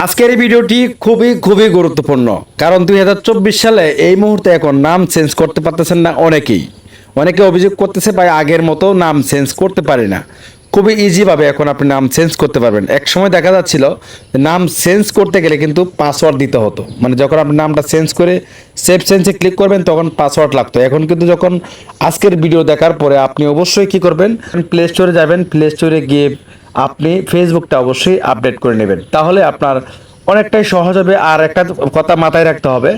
আজকের এই ভিডিওটি খুবই খুবই গুরুত্বপূর্ণ। কারণ 2024 সালে এই মুহূর্তে এখন নাম চেঞ্জ করতে পারতেছেন না অনেকে অভিযোগ করতেছে ভাই আগের মতো নাম চেঞ্জ করতে পারি না। খুবই ইজিভাবে এখন আপনি নাম চেঞ্জ করতে পারবেন। এক সময় দেখা যাচ্ছিল নাম চেঞ্জ করতে গেলে কিন্তু পাসওয়ার্ড দিতে হতো, মানে যখন আপনি নামটা চেঞ্জ করে সেভ চেঞ্জে ক্লিক করবেন তখন পাসওয়ার্ড লাগতো। এখন কিন্তু যখন আজকের ভিডিও দেখার পরে আপনি অবশ্যই কি করবেন, প্লে স্টোরে যাবেন, প্লে স্টোরে গিয়ে আপনি ফেসবুকটা অবশ্যই আপডেট করে নেবেন, তাহলে আপনার অনেকটাই সহজ হবে। আর একটা কথা মাথায় রাখতে হবে,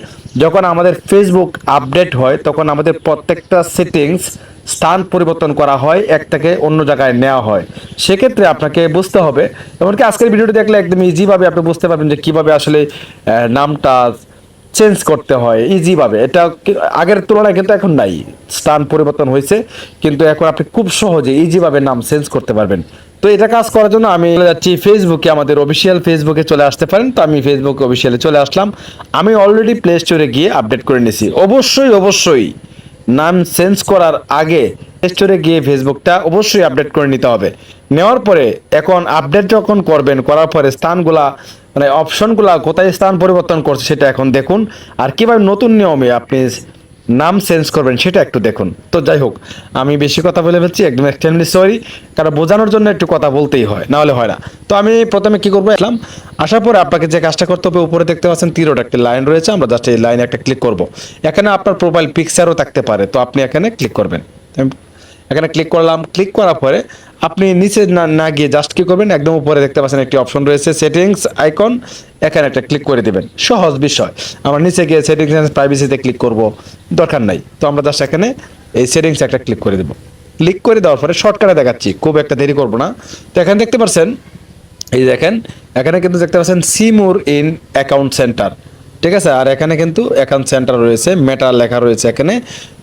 যখন আমাদের ফেসবুক আপডেট হয় তখন আমাদের প্রত্যেকটা সেটিংস স্থান পরিবর্তন করা হয়, এক থেকে অন্য জায়গায় নেওয়া হয়। সেক্ষেত্রে আপনাকে বুঝতে হবে, এমনকি আজকের ভিডিওটি দেখলে একদম ইজিভাবে আপনি বুঝতে পারবেন যে কীভাবে আসলে নামটা চেঞ্জ করতে হয় ইজিভাবে। এটা আগের তুলনায় কিন্তু এখন নাই, স্থান পরিবর্তন হয়েছে, কিন্তু এখন আপনি খুব সহজে ইজিভাবে নাম চেঞ্জ করতে পারবেন। তো এটা কাজ করার জন্য আমি চলে যাচ্ছি ফেসবুকে, আমাদের অফিসিয়াল ফেসবুকে চলে আসতে পারেন। তো আমি ফেসবুক অফিসিয়ালে চলে আসলাম। আমি অলরেডি প্লে স্টোরে গিয়ে আপডেট করে নিয়েছি। অবশ্যই নাম চেঞ্জ করার আগে প্লে স্টোরে গিয়ে ফেসবুকটা অবশ্যই আপডেট করে নিতে হবে। নেওয়ার পরে এখন আপডেট যখন করবেন, করার পরে স্থানগুলা মানে অপশনগুলা কোথায় স্থান পরিবর্তন করছে সেটা এখন দেখুন। আর কীভাবে নতুন নিয়মে আপনি নাম চেঞ্জ করবেন সেটা একটু দেখুন। তো যাই হোক, আমি বেশি কথা বলে ফেলছি, একদম এক্সট্রিমলি সরি, কারণ বোঝানোর জন্য একটু কথা বলতেই হয়, না হলে হয় না। তো আমি প্রথমে কি করবো, আসলাম, আসার পরে আপনাকে যে কাজটা করতে হবে, উপরে দেখতে পাচ্ছেন তীরোর একটা লাইন রয়েছে, আমরা জাস্ট এই লাইনে একটা ক্লিক করব। এখানে আপনার প্রোফাইল পিকচারও থাকতে পারে, তো আপনি এখানে ক্লিক করবেন। এখানে ক্লিক করলাম, ক্লিক করার পরে আপনি নিচে না গিয়ে জাস্ট কি করবেন, একদম উপরে দেখতে পাচ্ছেন একটি অপশন রয়েছে সেটিংস আইকন, এখানে একটা ক্লিক করে দিবেন। সহজ বিষয়। আমরা নিচে গিয়ে সেটিংস এন্ড প্রাইভেসিতে ক্লিক করব, দরকার নাই। তো আমরা জাস্ট এখানে এই সেটিংস একটা ক্লিক করে দেব। ক্লিক করে দেওয়ার পরে শর্টকাটে দেখাচ্ছি, খুব একটা দেরি করব না। তো এখানে দেখতে পাচ্ছেন, এই দেখেন এখানে কিন্তু দেখতে পাচ্ছেন সিমুর ইন অ্যাকাউন্ট সেন্টার, ঠিক আছে। আর এখানে কিন্তু অ্যাকাউন্ট সেন্টার রয়েছে, মেটা লেখা রয়েছে এখানে।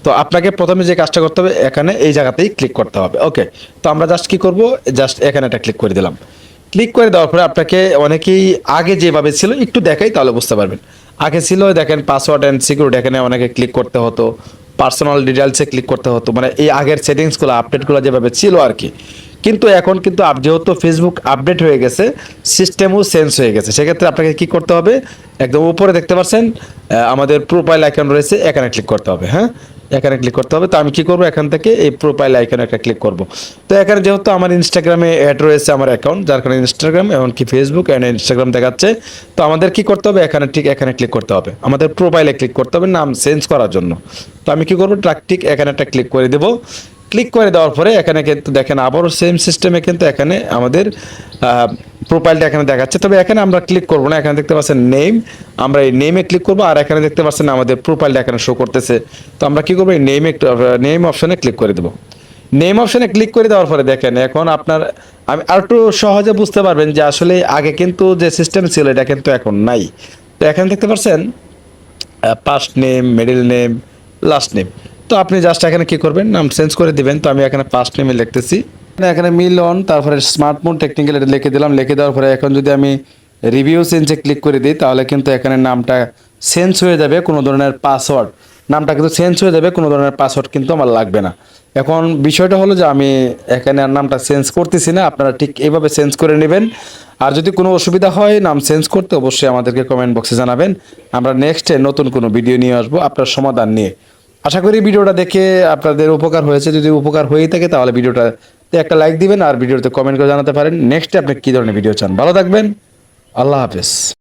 তো আপনাকে প্রথমে যে কাজটা করতে হবে, এখানে এই জায়গাতেই ক্লিক করতে হবে। ওকে, তো আমরা জাস্ট কি করব, জাস্ট এখানে একটা ক্লিক করে দিলাম। ক্লিক করে দেওয়ার পরে আপনাকে অনেকেই আগে যেভাবে ছিল একটু দেখাই, তাহলে বুঝতে পারবেন। আগে ছিল দেখেন পাসওয়ার্ড অ্যান্ড সিকিউরিটি, এখানে অনেকে ক্লিক করতে হতো, পার্সোনাল ডিটেলসে ক্লিক করতে হতো, মানে এই আগের সেটিংসগুলো আপডেটগুলো যেভাবে ছিল আর কি। কিন্তু এখন কিন্তু যেহেতু ফেসবুক আপডেট হয়ে গেছে, সিস্টেমও চেঞ্জ হয়ে গেছে, সেক্ষেত্রে আপনাকে কি করতে হবে, একদম উপরে দেখতে পাচ্ছেন আমাদের প্রোফাইল আইকন রয়েছে, এখানে ক্লিক করতে হবে। হ্যাঁ, এখানে ক্লিক করতে হবে। তো আমি কি করব, এখান থেকে এই প্রোফাইল আইকনে একটা ক্লিক করব। তো এখানে যেহেতু আমার ইনস্টাগ্রামে অ্যাড রয়েছে আমার অ্যাকাউন্ট, যার কারণে ইনস্টাগ্রাম এমনকি ফেসবুক অ্যান্ড ইনস্টাগ্রাম দেখাচ্ছে। তো আমাদের কি করতে হবে, এখানে ঠিক এখানে ক্লিক করতে হবে, আমাদের প্রোফাইলে ক্লিক করতে হবে নাম চেঞ্জ করার জন্য। তো আমি কি করব, ঠিক এখানে একটা ক্লিক করে দেবো। ক্লিক করে দেওয়ার পরে এখানে কিন্তু দেখেন আবারও সেম সিস্টেমে কিন্তু এখানে আমাদের প্রোফাইলটা এখানে দেখাচ্ছে। তবে এখানে আমরা ক্লিক করব না, এখানে দেখতে পাচ্ছেন নেম, আমরা এই নেমে ক্লিক করব। আর এখানে দেখতে পাচ্ছেন আমাদের প্রোফাইলটা এখানে শো করতেছে। তো আমরা কি করবো, এই নেম অপশনে ক্লিক করে দেবো। নেম অপশনে ক্লিক করে দেওয়ার পরে দেখেন এখন আপনার, আমি আর একটু সহজে বুঝতে পারবেন যে আসলে আগে কিন্তু যে সিস্টেম ছিল এটা কিন্তু এখন নাই। তো এখানে দেখতে পাচ্ছেন first name, middle name, last name. তো আপনি জাস্ট এখানে কি করবেন, নাম চেঞ্জ করে দিবেন। তো আমি এখানে ফার্স্ট নেমে লিখতেছি, এখানে মিলন, তারপরে স্মার্টফোন টেকনিক্যাল এটা লিখে দিলাম। লিখে দেওয়ার পরে এখন যদি আমি রিভিউ চেঞ্জে ক্লিক করে দিই, তাহলে কিন্তু এখানে নামটা চেঞ্জ হয়ে যাবে, কোনো ধরনের পাসওয়ার্ড, নামটা কিন্তু চেঞ্জ হয়ে যাবে, কোনো ধরনের পাসওয়ার্ড কিন্তু আমার লাগবে না। এখন বিষয়টা হলো যে আমি এখানে আর নামটা চেঞ্জ করতেছি না, আপনারা ঠিক এইভাবে চেঞ্জ করে নেবেন। আর যদি কোনো অসুবিধা হয় নাম চেঞ্জ করতে, অবশ্যই আমাদেরকে কমেন্ট বক্সে জানাবেন। আমরা নেক্সটে নতুন কোনো ভিডিও নিয়ে আসবো আপনার সমাধান নিয়ে। আশা করি ভিডিওটা দেখে আপনাদের উপকার হয়েছে। যদি উপকার হয়েই থাকে তাহলে ভিডিওটাতে একটা লাইক দিবেন আর ভিডিওতে কমেন্ট করে জানাতে পারেন নেক্সটে আপনি কী ধরনের ভিডিও চান। ভালো থাকবেন, আল্লাহ হাফেজ।